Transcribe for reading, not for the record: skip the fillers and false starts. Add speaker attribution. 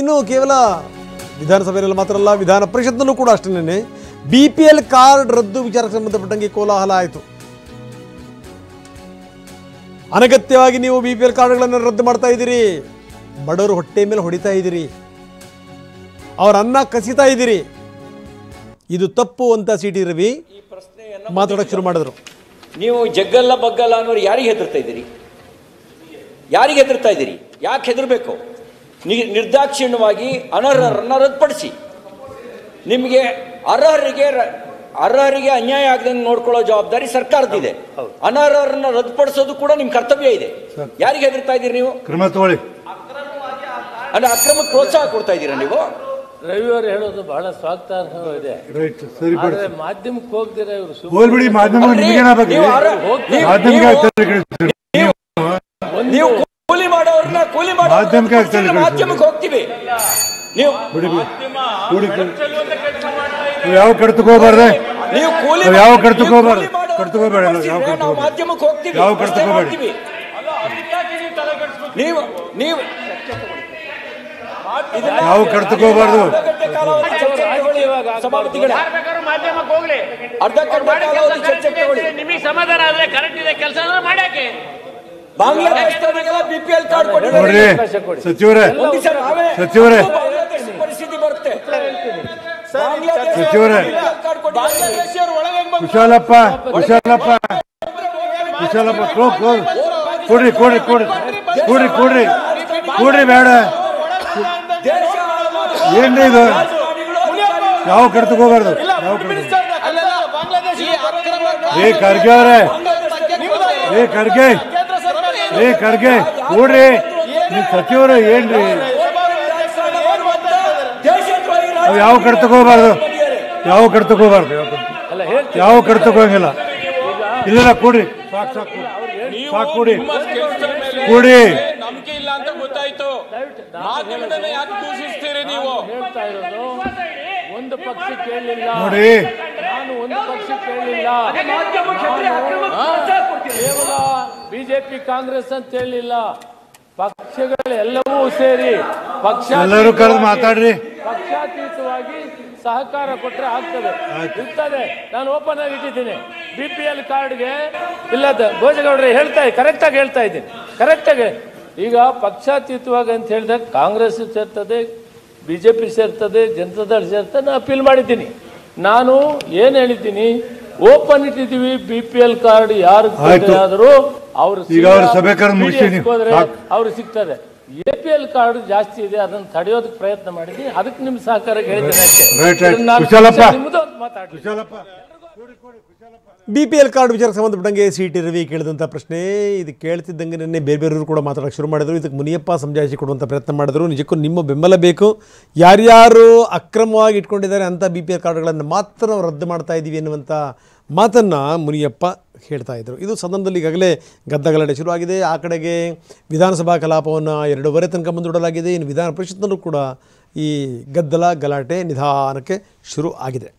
Speaker 1: ಇನ್ನು ಕೇವಲ ವಿಧಾನಸಭೆಯಲ್ಲಿ ಮಾತ್ರ ಅಲ್ಲ, ವಿಧಾನ ಪರಿಷತ್ನಲ್ಲೂ ಕೂಡ ಅಷ್ಟೇನೆ BPL ಕಾರ್ಡ್ ರದ್ದು ವಿಚಾರಕ್ಕೆ ಸಂಬಂಧಪಟ್ಟಂಗೆ ಕೋಲಾಹಲ ಆಯಿತು. ಅನಗತ್ಯವಾಗಿ ನೀವು BPL ಕಾರ್ಡ್ಗಳನ್ನು ರದ್ದು ಮಾಡ್ತಾ ಇದ್ದೀರಿ, ಬಡವರು ಹೊಟ್ಟೆ ಮೇಲೆ ಹೊಡಿತಾ ಇದ್ದೀರಿ, ಅವರ ಅನ್ನ ಕಸಿತಾ ಇದ್ದೀರಿ, ಇದು ತಪ್ಪು ಅಂತ CT ರವಿ ಮಾತಾಡೋಕೆ ಶುರು ಮಾಡಿದ್ರು.
Speaker 2: ನೀವು ಜಗ್ಗಲ್ಲ ಬಗ್ಗಲ್ಲ ಅನ್ನೋರು ಯಾರಿಗೆ ಹೆದರ್ತಾ ಇದ್ದೀರಿ? ಯಾರಿಗೆ ಹೆದರ್ತಾ ಇದ್ದೀರಿ? ಯಾಕೆ ಹೆದರಬೇಕು? ನಿರ್ದಾಕ್ಷಿಣ್ಯವಾಗಿ ಅನರ್ಹರನ್ನು ರದ್ದುಪಡಿಸಿ. ನಿಮಗೆ ಅರ್ಹರಿಗೆ ಅನ್ಯಾಯ ಆಗದಂಗೆ ನೋಡ್ಕೊಳ್ಳೋ ಜವಾಬ್ದಾರಿ ಸರ್ಕಾರದಿದೆ. ಅನರ್ಹರನ್ನ ರದ್ದುಪಡಿಸೋದು ಕೂಡ ನಿಮ್ಮ ಕರ್ತವ್ಯ ಇದೆ. ಯಾರಿಗೆ ಹೆದರ್ತಾ ಇದ್ದೀರಿ ನೀವು?
Speaker 3: ಕ್ರಮ ತಗೊಳ್ಳಿ.
Speaker 2: ಅಲ್ಲ, ಅಕ್ರಮಕ್ಕೆ ಪ್ರೋತ್ಸಾಹ ಕೊಡ್ತಾ ಇದ್ದೀರಾ ನೀವು?
Speaker 4: ರವಿವಾರ ಹೇಳೋದು ಬಹಳ ಸ್ವಾಗತಾರ್ಹವಿದೆ. ಆದ್ರೆ ಮಾಧ್ಯಮಕ್ಕೆ ಹೋಗ್ದಿರ ಇವರು
Speaker 3: ಹೋಗ್ಬಿಡಿ. ಮಾಧ್ಯಮ
Speaker 2: ನೀವು ಕೂಲಿ ಮಾಡೋರ್ನ ಕೂಲಿ ಮಾಧ್ಯಮಕ್ಕೆ ಹೋಗ್ತೀವಿ. ನೀವು
Speaker 3: ಯಾವ ಕಡ್ತಕೋಬಾರ್ದೆ,
Speaker 2: ನೀವು ಕೂಲಿ
Speaker 3: ಯಾವ ಕಡ್ತಕೋಬಾರ್ದು, ಕಡ್ತಕೋಬೇಡ,
Speaker 2: ಮಾಧ್ಯಮಕ್ಕೆ ಹೋಗ್ತೀವಿ.
Speaker 3: ಯಾವ ಕಡ್ತಕೋಬೇಡಿ.
Speaker 2: ನೀವು
Speaker 3: ಯಾವ ಕಡ್ತಕೋಬಾರ್ದು.
Speaker 2: ಸಭಾಪತಿಗಳೇ,
Speaker 5: ನಿಮಗೆ ಸಮಾಧಾನ ಆದ್ರೆ ಕರೆಕ್ಟ್ ಇದೆ ಕೆಲಸ ಮಾಡ್ಯಾಕೆ?
Speaker 2: ಬಾಂಗ್ಲಾದೇಶದವರಿಗೆಲ್ಲ BPL ಕಾರ್ಡ್
Speaker 3: ನೋಡ್ರಿ ಸಚಿವರೇ,
Speaker 2: ಪರಿಸ್ಥಿತಿ ಬರುತ್ತೆ.
Speaker 3: ಸಚಿವರೇ, ಕುಶಾಲಪ್ಪ ಕೊಡ್ರಿ ಬೇಡ. ಏನ್ರಿ ಇದು? ಯಾವ ಕಡ್ತಕೋಬಾರ್ದು. ಖರ್ಗೆ ಅವರೇ, ಖರ್ಗೆ ಕೊಡ್ರಿ. ನೀವು ಸಚಿವರು ಏನ್ರಿ? ಯಾವ ಕಡ್ತಕೋಬಾರ್ದು, ಯಾವ ಕಡ್ತಕೋಂಗಿಲ್ಲ. ಇಲ್ಲ ಕೊಡ್ರಿ, ಸಾಕು ಕೊಡಿ.
Speaker 5: ನಂಬಿಕೆ ಇಲ್ಲ ಅಂತ ಗೊತ್ತಾಯ್ತು. ಮಾಧ್ಯಮದನ್ನ ಯಾಕೆ ದೂಷಿಸ್ತೀರಿ ನೀವು?
Speaker 4: ಹೇಳ್ತಾ ಇರೋದು ಒಂದು ಪಕ್ಷ ಕೇಳಲಿಲ್ಲ
Speaker 3: ನೋಡಿ,
Speaker 4: ನಾನು ಒಂದು ಪಕ್ಷ ಕೇಳಲಿಲ್ಲ, ಕೇವಲ ಬಿಜೆಪಿ ಕಾಂಗ್ರೆಸ್ ಅಂತ ಹೇಳಿಲ್ಲ, ಪಕ್ಷಗಳೆಲ್ಲವೂ ಸೇರಿ
Speaker 3: ಎಲ್ಲರೂ ಕರೆದು ಮಾತಾಡ್ರಿ.
Speaker 4: ಪಕ್ಷಾತೀತವಾಗಿ ಸಹಕಾರ ಕೊಟ್ಟರೆ ಆಗ್ತದೆ, ಇರ್ತದೆ. ನಾನು ಓಪನ್ ಆಗಿ ಇಟ್ಟಿದ್ದೀನಿ. BPL ಕಾರ್ಡ್ಗೆ ಇಲ್ಲದ ಭೋಜಗೌಡ್ರೆ ಕರೆಕ್ಟಾಗಿ ಹೇಳ್ತಾ ಇದ್ದೀನಿ, ಕರೆಕ್ಟಾಗಿ. ಈಗ ಪಕ್ಷಾತೀತವಾಗಿ ಅಂತ ಹೇಳಿದಾಗ ಕಾಂಗ್ರೆಸ್ ಸೇರ್ತದೆ, BJP ಸೇರ್ತದೆ, ಜನತಾದಳ ಸೇರ್ತದೆ. ನಾನು ಅಪೀಲ್ ಮಾಡಿದ್ದೀನಿ. ನಾನು ಏನು ಹೇಳಿದ್ದೀನಿ, ಓಪನ್ ಇಟ್ಟಿದ್ದೀವಿ. BPL ಕಾರ್ಡ್ ಯಾರು ಆದರೂ ಅವರು ಸಿಗ್ತದೆ. APL ಕಾರ್ಡ್ ಜಾಸ್ತಿ ಇದೆ, ಅದನ್ನು ತಡೆಯೋದಕ್ಕೆ ಪ್ರಯತ್ನ ಮಾಡಿದ್ದೀನಿ. ಅದಕ್ಕೆ ನಿಮ್ಮ ಸಹಕಾರ ಹೇಳಿದ್ದೇನೆ.
Speaker 1: BPL ಕಾರ್ಡ್ ವಿಚಾರಕ್ಕೆ ಸಂಬಂಧಪಟ್ಟಂಗೆ CT ರವಿ ಕೇಳಿದಂಥ ಪ್ರಶ್ನೆ ಇದು ಕೇಳ್ತಿದ್ದಂಗೆ ನಿನ್ನೆ ಬೇರೆಯವರು ಕೂಡ ಮಾತಾಡೋಕ್ಕೆ ಶುರು ಮಾಡಿದರು. ಇದಕ್ಕೆ ಮುನಿಯಪ್ಪ ಸಮಜಾಯಿಷಿ ಕೊಡುವಂಥ ಪ್ರಯತ್ನ ಮಾಡಿದರು. ನಿಜಕ್ಕೂ ನಿಮ್ಮ ಬೆಂಬಲ ಬೇಕು. ಯಾರ್ಯಾರು ಅಕ್ರಮವಾಗಿ ಇಟ್ಕೊಂಡಿದ್ದಾರೆ ಅಂಥ BPL ಕಾರ್ಡ್ಗಳನ್ನು ಮಾತ್ರ ನಾವು ರದ್ದು ಮಾಡ್ತಾ ಇದ್ದೀವಿ ಎನ್ನುವಂಥ ಮಾತನ್ನು ಮುನಿಯಪ್ಪ ಹೇಳ್ತಾ ಇದ್ದರು. ಇದು ಸದನದಲ್ಲಿ ಈಗಾಗಲೇ ಗದ್ದಗಲಾಟೆ ಶುರುವಾಗಿದೆ. ಆ ಕಡೆಗೆ ವಿಧಾನಸಭಾ ಕಲಾಪವನ್ನು 2:30 ತನಕ ಮುಂದೂಡಲಾಗಿದೆ. ಇನ್ನು ವಿಧಾನ ಪರಿಷತ್ನಲ್ಲೂ ಕೂಡ ಈ ಗದ್ದಲ ಗಲಾಟೆ ನಿಧಾನಕ್ಕೆ ಶುರು ಆಗಿದೆ.